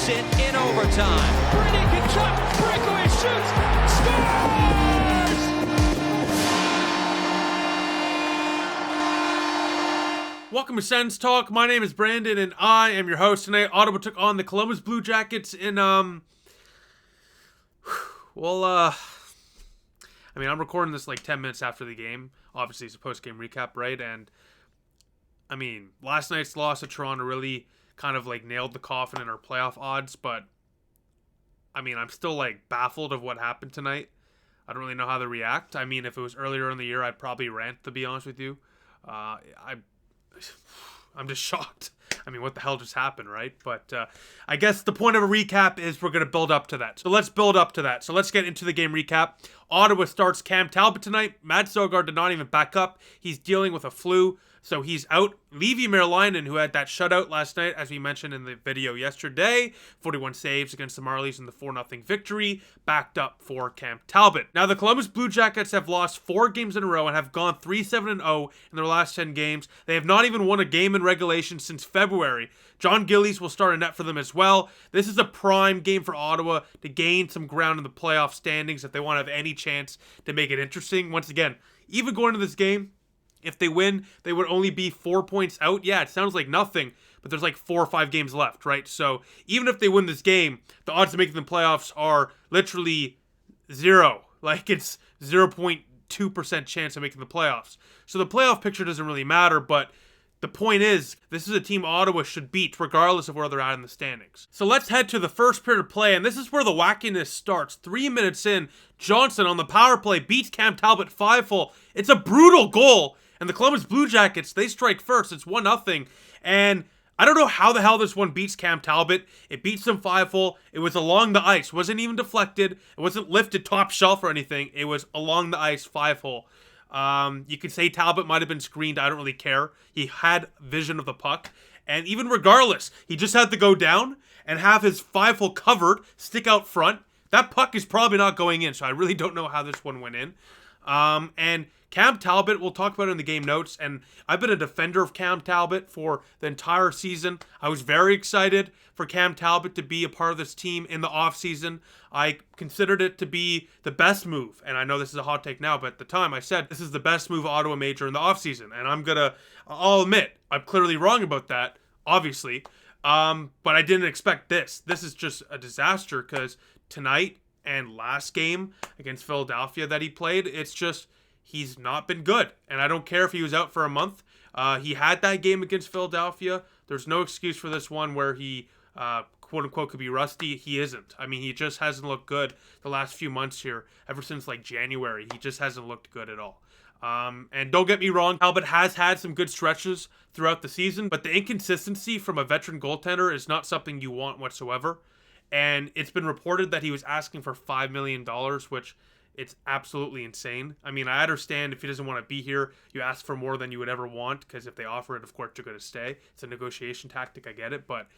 takes it in overtime. Brady can shot, breakaway shoots, scores! Welcome to Sens Talk. My name is Brandon, and I am your host tonight. Ottawa took on the Columbus Blue Jackets in, I'm recording this like 10 minutes after the game. Obviously, it's a post-game recap, right? And, last night's loss to Toronto really kind of like nailed the coffin in our playoff odds, but, I'm still like baffled of what happened tonight. I don't really know how to react. If it was earlier in the year, I'd probably rant, to be honest with you. I'm just shocked. What the hell just happened, right? But I guess the point of a recap is we're going to build up to that. So let's build up to that. So let's get into the game recap. Ottawa starts Cam Talbot tonight. Matt Sogard did not even back up. He's dealing with a flu, so he's out. Levi Merlainen, who had that shutout last night, as we mentioned in the video yesterday, 41 saves against the Marlies in the 4-0 victory, backed up for Cam Talbot. Now, the Columbus Blue Jackets have lost 4 games in a row and have gone 3-7-0 in their last 10 games. They have not even won a game in regulation since February. John Gillies will start a net for them as well. This is a prime game for Ottawa to gain some ground in the playoff standings if they want to have any chance to make it interesting. Once again, even going into this game, if they win, they would only be 4 points out. Yeah, it sounds like nothing, but there's like 4 or 5 games left, right? So even if they win this game, the odds of making the playoffs are literally 0. Like it's 0.2% chance of making the playoffs. So the playoff picture doesn't really matter, but the point is, this is a team Ottawa should beat regardless of where they're at in the standings. So let's head to the first period of play, and this is where the wackiness starts. 3 minutes in, Johnson on the power play beats Cam Talbot 5-0. It's a brutal goal, and the Columbus Blue Jackets, they strike first. It's 1-0, and I don't know how the hell this one beats Cam Talbot. It beats them 5-0. It was along the ice. It wasn't even deflected. It wasn't lifted top shelf or anything. It was along the ice 5-0. You could say Talbot might have been screened. I don't really care. He had vision of the puck. And even regardless, he just had to go down and have his 5-hole covered, stick out front. That puck is probably not going in, so I really don't know how this one went in. And Cam Talbot, we'll talk about it in the game notes, and I've been a defender of Cam Talbot for the entire season. I was very excited for Cam Talbot to be a part of this team in the offseason. I considered it to be the best move, and I know this is a hot take now, but at the time I said this is the best move Ottawa made during the offseason, and I'll admit, I'm clearly wrong about that, obviously, but I didn't expect this. This is just a disaster, because tonight and last game against Philadelphia that he played, it's just, he's not been good. And I don't care if he was out for a month. He had that game against Philadelphia. There's no excuse for this one where he, quote-unquote, could be rusty. He isn't. He just hasn't looked good the last few months here. Ever since, like, January, he just hasn't looked good at all. And don't get me wrong, Talbot has had some good stretches throughout the season, but the inconsistency from a veteran goaltender is not something you want whatsoever. And it's been reported that he was asking for $5 million, which it's absolutely insane. I understand if he doesn't want to be here, you ask for more than you would ever want, because if they offer it, of course, you're going to stay. It's a negotiation tactic, I get it. But,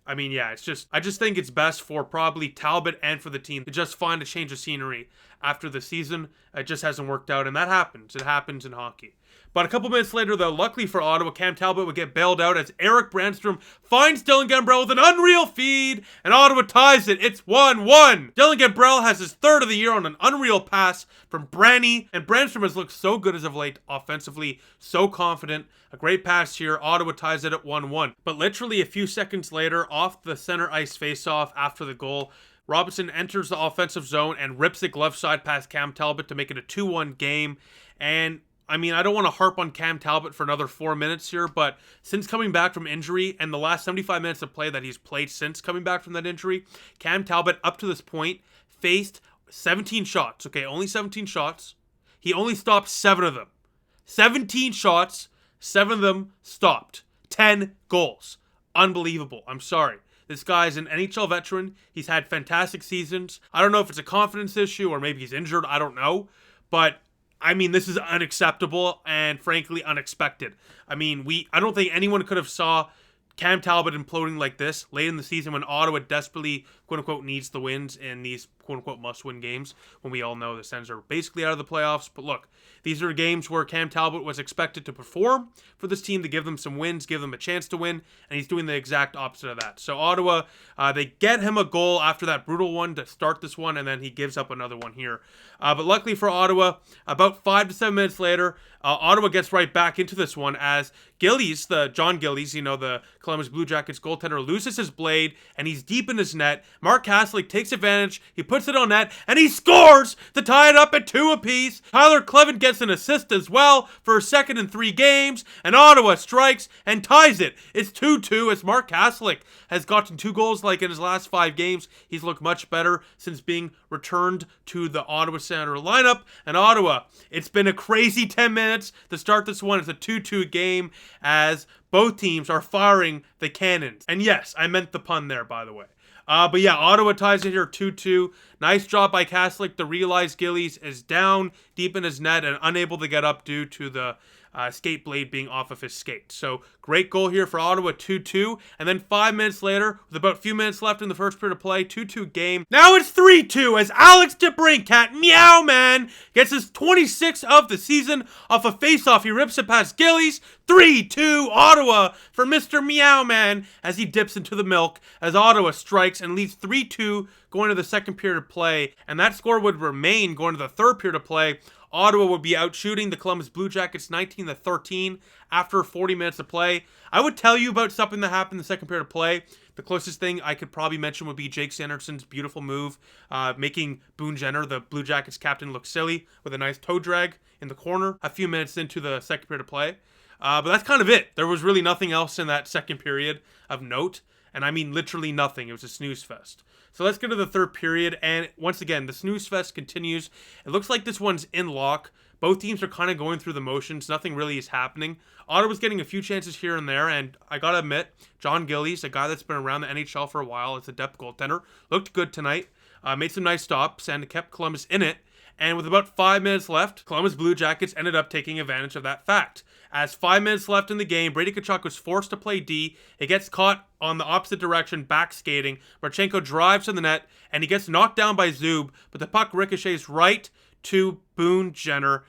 I just think it's best for probably Talbot and for the team to just find a change of scenery after the season. It just hasn't worked out, and that happens. It happens in hockey. But a couple minutes later, though, luckily for Ottawa, Cam Talbot would get bailed out as Eric Brandstrom finds Dylan Gambrell with an unreal feed, and Ottawa ties it. It's 1-1. Dylan Gambrell has his third of the year on an unreal pass from Branny, and Brandstrom has looked so good as of late offensively, so confident. A great pass here. Ottawa ties it at 1-1. But literally a few seconds later, off the center ice faceoff after the goal, Robinson enters the offensive zone and rips it glove side past Cam Talbot to make it a 2-1 game. And I don't want to harp on Cam Talbot for another 4 minutes here, but since coming back from injury and the last 75 minutes of play that he's played since coming back from that injury, Cam Talbot up to this point faced 17 shots. Okay, only 17 shots. He only stopped 7 of them. 17 shots, 7 of them stopped. 10 goals. Unbelievable. I'm sorry. This guy's an NHL veteran. He's had fantastic seasons. I don't know if it's a confidence issue or maybe he's injured. I don't know. But this is unacceptable and frankly unexpected. I don't think anyone could have saw Cam Talbot imploding like this late in the season when Ottawa desperately, quote-unquote, needs the wins in these quote-unquote must-win games when we all know the Sens are basically out of the playoffs. But look, these are games where Cam Talbot was expected to perform for this team, to give them some wins, give them a chance to win, and he's doing the exact opposite of that. So Ottawa, they get him a goal after that brutal one to start this one, and then he gives up another one here. But luckily for Ottawa, about 5 to 7 minutes later, Ottawa gets right back into this one as Gillies, John Gillies, the Columbus Blue Jackets goaltender, loses his blade, and he's deep in his net. Mark Haslick takes advantage, he puts it on net, and he scores to tie it up at 2 apiece. Tyler Kleven gets an assist as well for his second in 3 games, and Ottawa strikes and ties it. It's 2-2 as Mark Haslick has gotten 2 goals like in his last 5 games. He's looked much better since being returned to the Ottawa Senator lineup. And Ottawa, it's been a crazy 10 minutes to start this one. It's a 2-2 game as both teams are firing the cannons. And yes, I meant the pun there, by the way. But yeah, Ottawa ties it here 2-2. Nice job by Haslick to realize Gillies is down deep in his net and unable to get up due to the skate blade being off of his skate. So great goal here for Ottawa, 2-2. And then 5 minutes later, with about a few minutes left in the first period of play, 2-2 game. Now it's 3-2 as Alex DeBrincat, meow man, gets his 26th of the season off a faceoff. He rips it past Gillies. 3-2 Ottawa for Mr. Meow Man as he dips into the milk as Ottawa strikes and leads 3-2 going to the second period of play. And that score would remain going to the third period of play. Ottawa would be out shooting the Columbus Blue Jackets 19-13 after 40 minutes of play. I would tell you about something that happened in the second period of play. The closest thing I could probably mention would be Jake Sanderson's beautiful move, making Boone Jenner, the Blue Jackets captain, look silly with a nice toe drag in the corner a few minutes into the second period of play. But that's kind of it. There was really nothing else in that second period of note. And I mean literally nothing. It was a snooze fest. So let's get to the third period. And once again, the snooze fest continues. It looks like this one's in lock. Both teams are kind of going through the motions. Nothing really is happening. Ottawa's getting a few chances here and there. And I got to admit, John Gillies, a guy that's been around the NHL for a while, as a depth goaltender, looked good tonight. Made some nice stops and kept Columbus in it. And with about 5 minutes left, Columbus Blue Jackets ended up taking advantage of that fact. As 5 minutes left in the game, Brady Tkachuk was forced to play D. It gets caught on the opposite direction, back skating. Marchenko drives to the net, and he gets knocked down by Zub, but the puck ricochets right to Boone Jenner.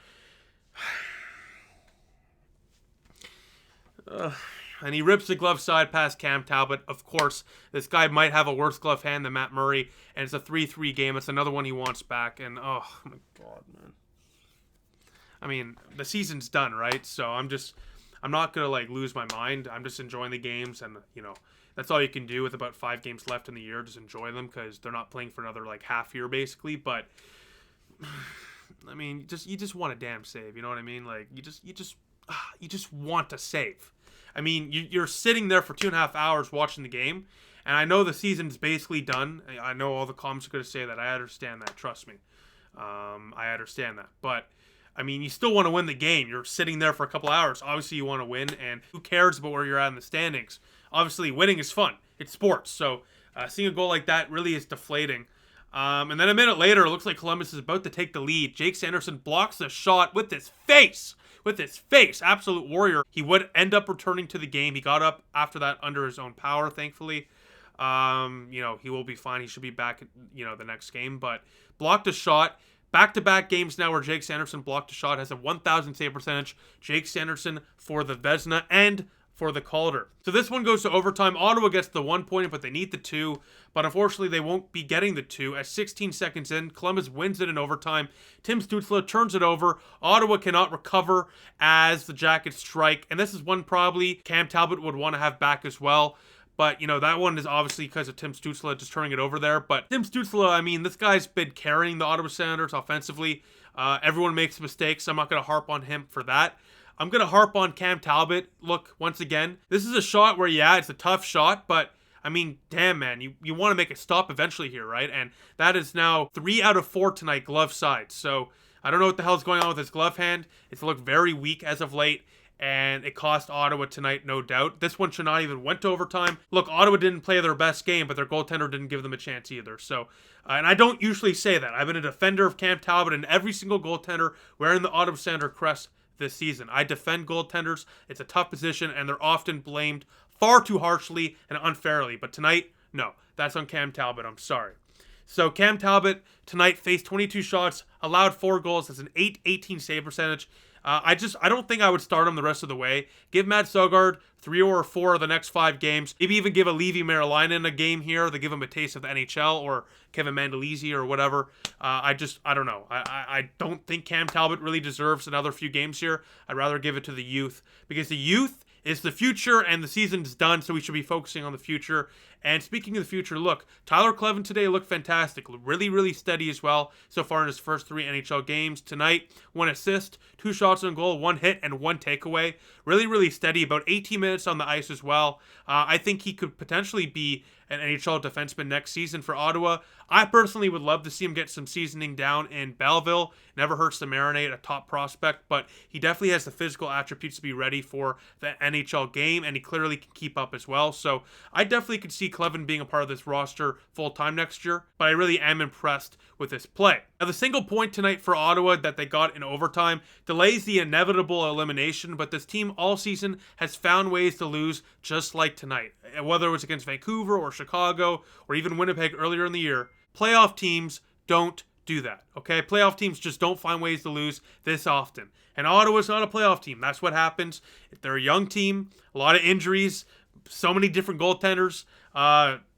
And he rips the glove side past Cam Talbot. Of course, this guy might have a worse glove hand than Matt Murray, and it's a 3-3 game. It's another one he wants back, and oh my God, man. I mean, the season's done, right? So I'm not going to lose my mind. I'm just enjoying the games, and that's all you can do with about 5 games left in the year. Just enjoy them because they're not playing for another half year basically. But I mean, you just want a damn save. You know what I mean? You just want to save. I mean, you're sitting there for 2.5 hours watching the game, and I know the season's basically done. I know all the comments are going to say that. I understand that. Trust me. I understand that. But I mean, you still want to win the game. You're sitting there for a couple hours. Obviously, you want to win, and who cares about where you're at in the standings? Obviously, winning is fun. It's sports. So seeing a goal like that really is deflating. And then a minute later, it looks like Columbus is about to take the lead. Jake Sanderson blocks the shot with his face. Absolute warrior. He would end up returning to the game. He got up after that under his own power, thankfully. He will be fine. He should be back, the next game. But blocked a shot. Back-to-back games now where Jake Sanderson blocked a shot, has a 1,000 save percentage. Jake Sanderson for the Vezina and for the Calder. So this one goes to overtime. Ottawa gets the 1 point, but they need the 2. But unfortunately, they won't be getting the 2. At 16 seconds in, Columbus wins it in overtime. Tim Stützle turns it over. Ottawa cannot recover as the Jackets strike. And this is one probably Cam Talbot would want to have back as well. But, that one is obviously because of Tim Stützle just turning it over there. But Tim Stützle, I mean, this guy's been carrying the Ottawa Senators offensively. Everyone makes mistakes. I'm not going to harp on him for that. I'm going to harp on Cam Talbot. Look, once again, this is a shot where, it's a tough shot. But, I mean, damn, man, you want to make a stop eventually here, right? And that is now 3 out of 4 tonight glove side. So I don't know what the hell's going on with his glove hand. It's looked very weak as of late. And it cost Ottawa tonight, no doubt. This one should not even went to overtime. Look, Ottawa didn't play their best game, but their goaltender didn't give them a chance either. So, and I don't usually say that. I've been a defender of Cam Talbot and every single goaltender wearing the Ottawa Senator crest this season. I defend goaltenders. It's a tough position, and they're often blamed far too harshly and unfairly. But tonight, no. That's on Cam Talbot. I'm sorry. So Cam Talbot tonight faced 22 shots, allowed 4 goals. That's an 818 save percentage. I don't think I would start him the rest of the way. Give Matt Sogard 3 or 4 of the next 5 games. Maybe even give a Levi Marilainen a game here to give him a taste of the NHL, or Kevin Mandolese or whatever. I don't know. I don't think Cam Talbot really deserves another few games here. I'd rather give it to the youth, because the youth is the future, and the season's done, so we should be focusing on the future. And speaking of the future, look, Tyler Kleven today looked fantastic. Really, really steady as well so far in his first 3 NHL games. Tonight, 1 assist, 2 shots on goal, 1 hit, and 1 takeaway. Really, really steady. About 18 minutes on the ice as well. I think he could potentially be an NHL defenseman next season for Ottawa. I personally would love to see him get some seasoning down in Belleville. Never hurts to marinate a top prospect, but he definitely has the physical attributes to be ready for the NHL game, and he clearly can keep up as well. So I definitely could see Kleven being a part of this roster full-time next year, but I really am impressed with his play. Now, the single point tonight for Ottawa that they got in overtime delays the inevitable elimination, but this team all season has found ways to lose just like tonight. Whether it was against Vancouver or Chicago or even Winnipeg earlier in the year, playoff teams don't do that, okay? Playoff teams just don't find ways to lose this often. And Ottawa's not a playoff team. That's what happens. They're a young team, a lot of injuries, so many different goaltenders.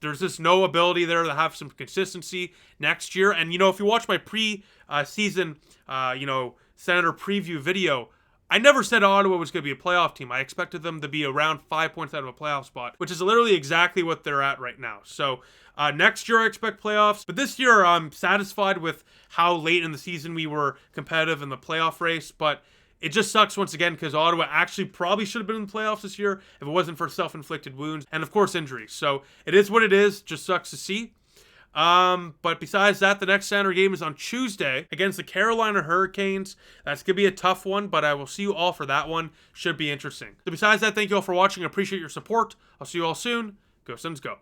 There's just no ability there to have some consistency next year. And, if you watch my pre-season, Senator preview video, I never said Ottawa was going to be a playoff team. I expected them to be around 5 points out of a playoff spot, which is literally exactly what they're at right now. So next year I expect playoffs, but this year I'm satisfied with how late in the season we were competitive in the playoff race. But it just sucks once again because Ottawa actually probably should have been in the playoffs this year if it wasn't for self-inflicted wounds and, of course, injuries. So it is what it is. Just sucks to see. But besides that, the next Saturday game is on Tuesday against the Carolina Hurricanes. That's going to be a tough one, but I will see you all for that one. Should be interesting. So besides that, thank you all for watching. I appreciate your support. I'll see you all soon. Go Sens, go.